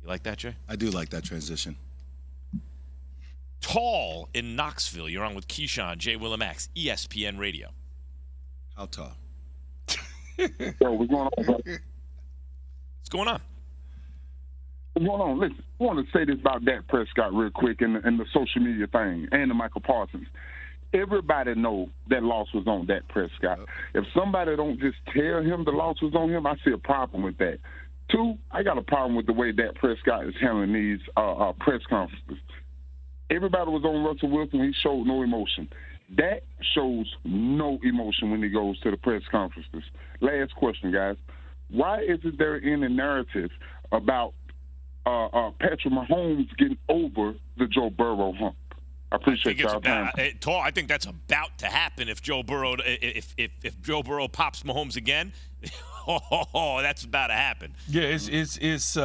You like that, Jay? I do like that transition. Tall in Knoxville. You're on with Keyshawn, J. Willimax, ESPN Radio. How tall? Yo, what's going on, bro? What's going on? What's going on? Listen, I want to say this about Dak Prescott real quick and the social media thing and the Michael Parsons. Everybody know that loss was on Dak Prescott. If somebody don't just tell him the loss was on him, I see a problem with that. Two, I got a problem with the way Dak Prescott is handling these press conferences. Everybody was on Russell Wilson. He showed no emotion. Dak shows no emotion when he goes to the press conferences. Last question, guys. Why isn't there any narrative about Patrick Mahomes getting over the Joe Burrow hump? I appreciate y'all time. I think that's about to happen if Joe Burrow if Joe Burrow pops Mahomes again. That's about to happen. Yeah, it's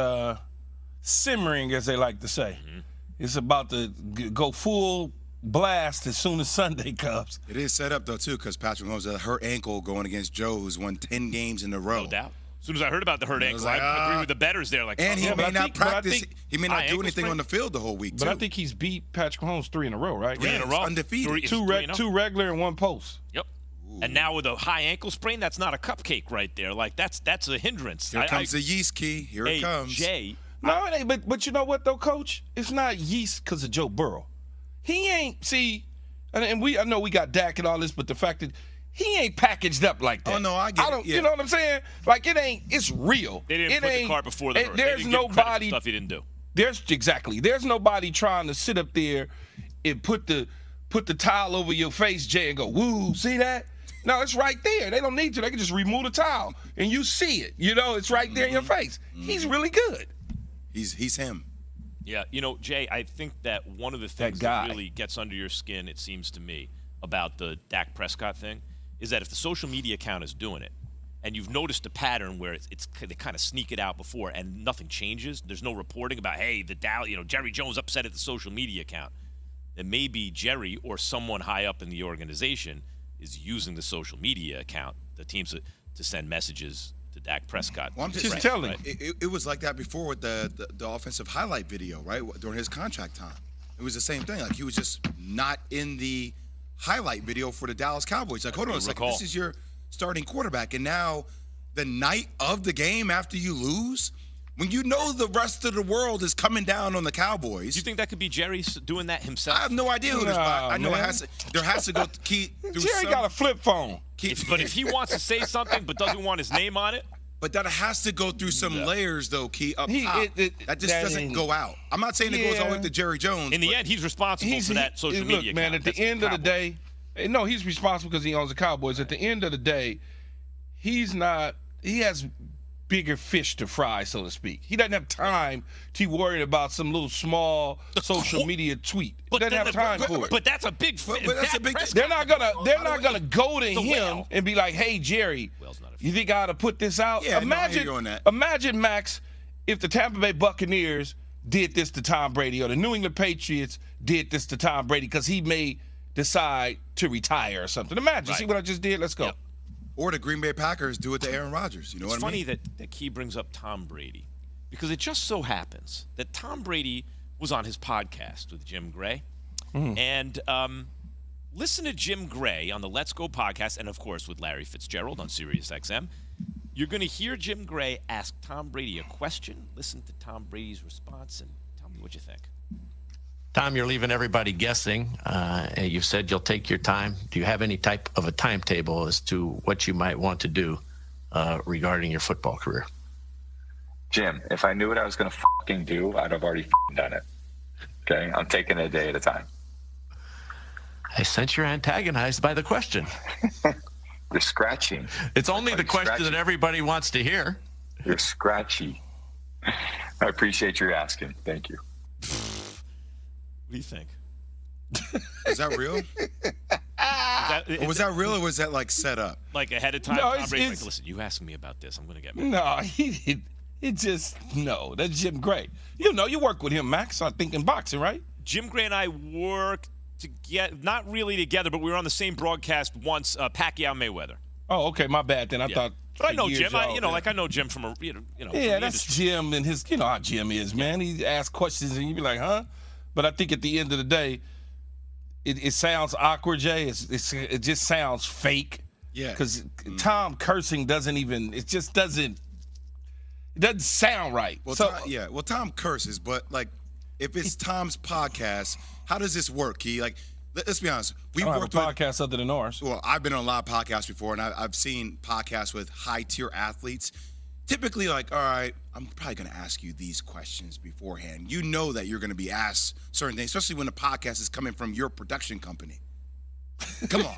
simmering, as they like to say. Mm-hmm. It's about to go full blast as soon as Sunday comes. It is set up, though, too, because Patrick Mahomes has a hurt ankle going against Joe, who's won 10 games in a row. No doubt. As soon as I heard about the hurt ankle, I agree with the bettors there. And he may not practice. He may not do anything on the field the whole week, too. But I think he's beat Patrick Mahomes 3 in a row, right? 3 in a row. Undefeated. Two regular and one post. Yep. Ooh. And now with a high ankle sprain, that's not a cupcake right there. Like, that's a hindrance. Here comes the yeast key. Here it comes. Jay. No, it ain't. But you know what, though, Coach? It's not yeast because of Joe Burrow. He ain't, see, and I know we got Dak and all this, but the fact that he ain't packaged up like that. Oh, no, I get it. Yeah. You know what I'm saying? Like, it's real. They didn't put the cart before the horse. There's nobody stuff he didn't do. There's nobody trying to sit up there and put the towel over your face, Jay, and go, woo, see that? No, it's right there. They don't need to. They can just remove the towel, and you see it. You know, it's right there in your face. He's really good. He's him. Yeah, Jay, I think that one of the things that really gets under your skin, it seems to me, about the Dak Prescott thing, is that if the social media account is doing it, and you've noticed a pattern where they kind of sneak it out before and nothing changes, there's no reporting about, hey, Jerry Jones upset at the social media account, then maybe Jerry or someone high up in the organization is using the social media account, the teams to send messages to Dak Prescott. Well, I'm just telling you. It was like that before with the offensive highlight video, right, during his contract time. It was the same thing. Like, he was just not in the highlight video for the Dallas Cowboys. Like, hold on a second. This is your starting quarterback. And now the night of the game after you lose, when you know the rest of the world is coming down on the Cowboys. Do you think that could be Jerry doing that himself? I have no idea who this is. I know there has to go through Jerry got a flip phone. But if he wants to say something but doesn't want his name on it. But that has to go through some layers, though, Key, up top. That just doesn't go out. I'm not saying it goes all the way up to Jerry Jones. In the end, he's responsible for that social media account. Man, at the end of the day, no, he's responsible because he owns the Cowboys. At the end of the day, he has bigger fish to fry, so to speak. He doesn't have time to worry about some little small social media tweet. He doesn't have time for it. But that's a big fish. They're not gonna go to him and be like, "Hey, Jerry, you think I ought to put this out?" Yeah, imagine, Max, if the Tampa Bay Buccaneers did this to Tom Brady, or the New England Patriots did this to Tom Brady because he may decide to retire or something. Imagine, see what I just did? Let's go. Yep. Or the Green Bay Packers do it to Aaron Rodgers. You know what I mean? It's funny that Key brings up Tom Brady, because it just so happens that Tom Brady was on his podcast with Jim Gray. And listen to Jim Gray on the Let's Go podcast, and, of course, with Larry Fitzgerald on SiriusXM. You're going to hear Jim Gray ask Tom Brady a question, listen to Tom Brady's response, and tell me what you think. Tom, you're leaving everybody guessing. You said you'll take your time. Do you have any type of a timetable as to what you might want to do regarding your football career? Jim, if I knew what I was going to fucking do, I'd have already done it. Okay? I'm taking it a day at a time. I sense you're antagonized by the question. You're scratching. It's only the question that everybody wants to hear. You're scratchy. I appreciate your asking. Thank you. What do you think? Is that real? Was that real, or was that like set up? Like ahead of time? No, Tom Brady's like, listen, you asking me about this, I'm going to get me. No, that's Jim Gray. You work with him, Max, I think, in boxing, right? Jim Gray and I worked together, not really together, but we were on the same broadcast once, Pacquiao Mayweather. Oh, okay, my bad. Then I thought. But I know years, Jim. I know Jim from Yeah, from the that's industry. Jim and his. You know how Jim is, man. He asks questions and you be like, huh? But I think at the end of the day, it sounds awkward, Jay. It just sounds fake. Yeah. Because Tom cursing doesn't even. It just doesn't. It doesn't sound right. Well, so Tom, well, Tom curses, but like, if it's Tom's podcast, how does this work? He like, let's be honest. We I don't worked have a with podcast other than ours. Well, I've been on a lot of podcasts before, and I've seen podcasts with high-tier athletes. Typically, like, all right, I'm probably going to ask you these questions beforehand. You know that you're going to be asked certain things, especially when the podcast is coming from your production company. Come on.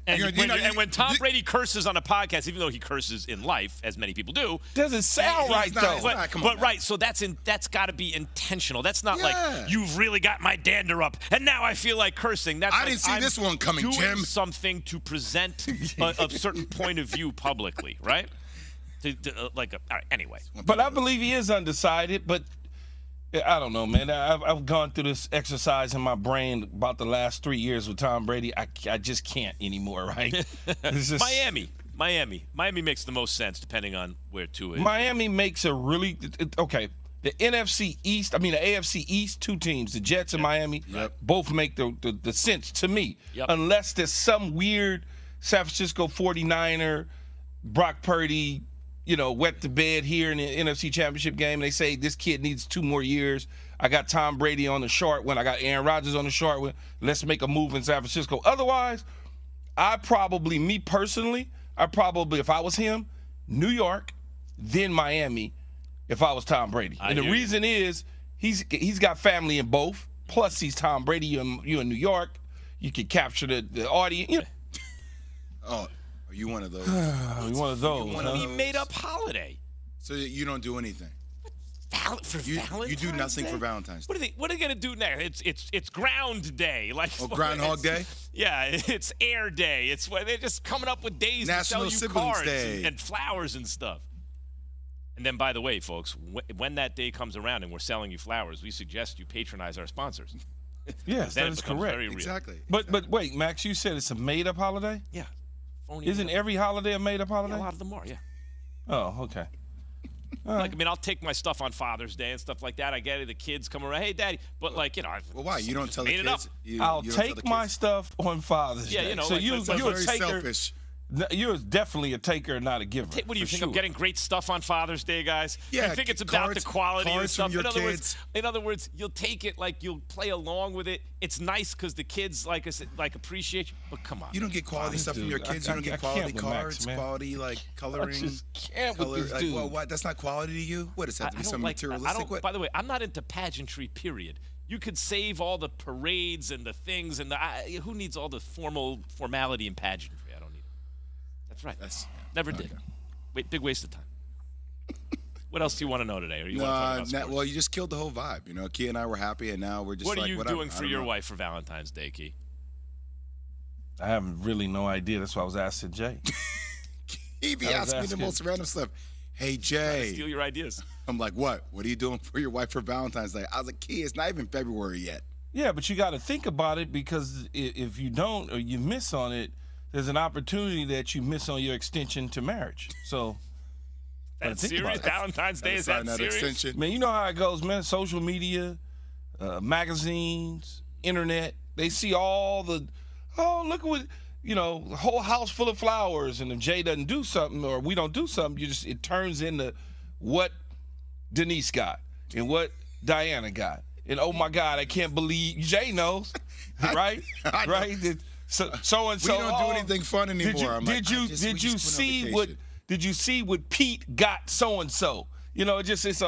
And when Tom Brady curses on a podcast, even though he curses in life, as many people do, doesn't sound right though. But right, so that's got to be intentional. That's not like you've really got my dander up, and now I feel like cursing. That's I didn't see this one coming, doing Jim. Something to present a certain point of view publicly, right? All right, anyway. But I believe he is undecided. But I don't know, man. I've gone through this exercise in my brain about the last 3 years with Tom Brady. I just can't anymor, right? It's just, Miami makes the most sense depending on where Tua is. Miami makes a really okay. The NFC East, the AFC East, two teams, the Jets and Miami, both make the sense to me. Yep. Unless there's some weird San Francisco 49er, Brock Purdy, wet the bed here in the NFC Championship game. They say this kid needs 2 more years. I got Tom Brady on the short one. I got Aaron Rodgers on the short one. Let's make a move in San Francisco. Otherwise, me personally, if I was him, New York, then Miami, if I was Tom Brady. And the reason is he's got family in both. Plus, he's Tom Brady. You in New York. You can capture the audience. Oh. Are you one of those? You one of those? He made up holiday. So you don't do anything. Valentine's You do nothing Day? for Valentine's Day. What are they gonna do next? It's Ground Day, Groundhog Day. Yeah, it's Air Day. It's where they're just coming up with days National to sell you Siblings cards Day. and flowers and stuff. And then, by the way, folks, when that day comes around and we're selling you flowers, we suggest you patronize our sponsors. Yes, that is correct. Very real. Exactly. But wait, Max, you said it's a made-up holiday? Yeah. Isn't every holiday a made-up holiday? Yeah, a lot of them are, yeah. Oh, okay. I'll take my stuff on Father's Day and stuff like that. I get it. The kids come around, hey, Daddy. But well, why you don't tell the kids? I'll take my stuff on Father's Day. Yeah, so you're a taker. Selfish. You're definitely a taker, not a giver. What do you think? Sure. I'm getting great stuff on Father's Day, guys. Yeah, I think it's about the quality and stuff. In other words, you'll take it like you'll play along with it. It's nice because the kids like appreciate you. But come on, you don't get quality stuff from your kids. You don't get quality cards, quality coloring. I just can't with this dude. Well, what? That's not quality to you. What does that have to be some materialistic? By the way, I'm not into pageantry. Period. You could save all the parades and the things and who needs all the formality and pageantry? I don't need it. That's right. Never did. Wait, big waste of time. What else do you want to know today? Or you want to talk about sports? Well, you just killed the whole vibe. Key and I were happy, and now we're just What are you doing for your wife for Valentine's Day, Key? I have really no idea. That's why I was asking Jay. He be asking me the most random stuff. Hey, Jay. Steal your ideas. I'm like, what? What are you doing for your wife for Valentine's Day? I was like, Key, it's not even February yet. Yeah, but you got to think about it because if you don't or you miss on it, there's an opportunity that you miss on your extension to marriage. So that's serious. Valentine's Day is that serious? Extension. Man, you know how it goes, man. Social media, magazines, internet. They see all the look at what the whole house full of flowers, and if Jay doesn't do something or we don't do something, it turns into what Denise got and what Diana got. And oh my God, I can't believe Jay knows, right? Right? So and so. We don't do anything fun anymore. Did you see what Pete got so and so? It's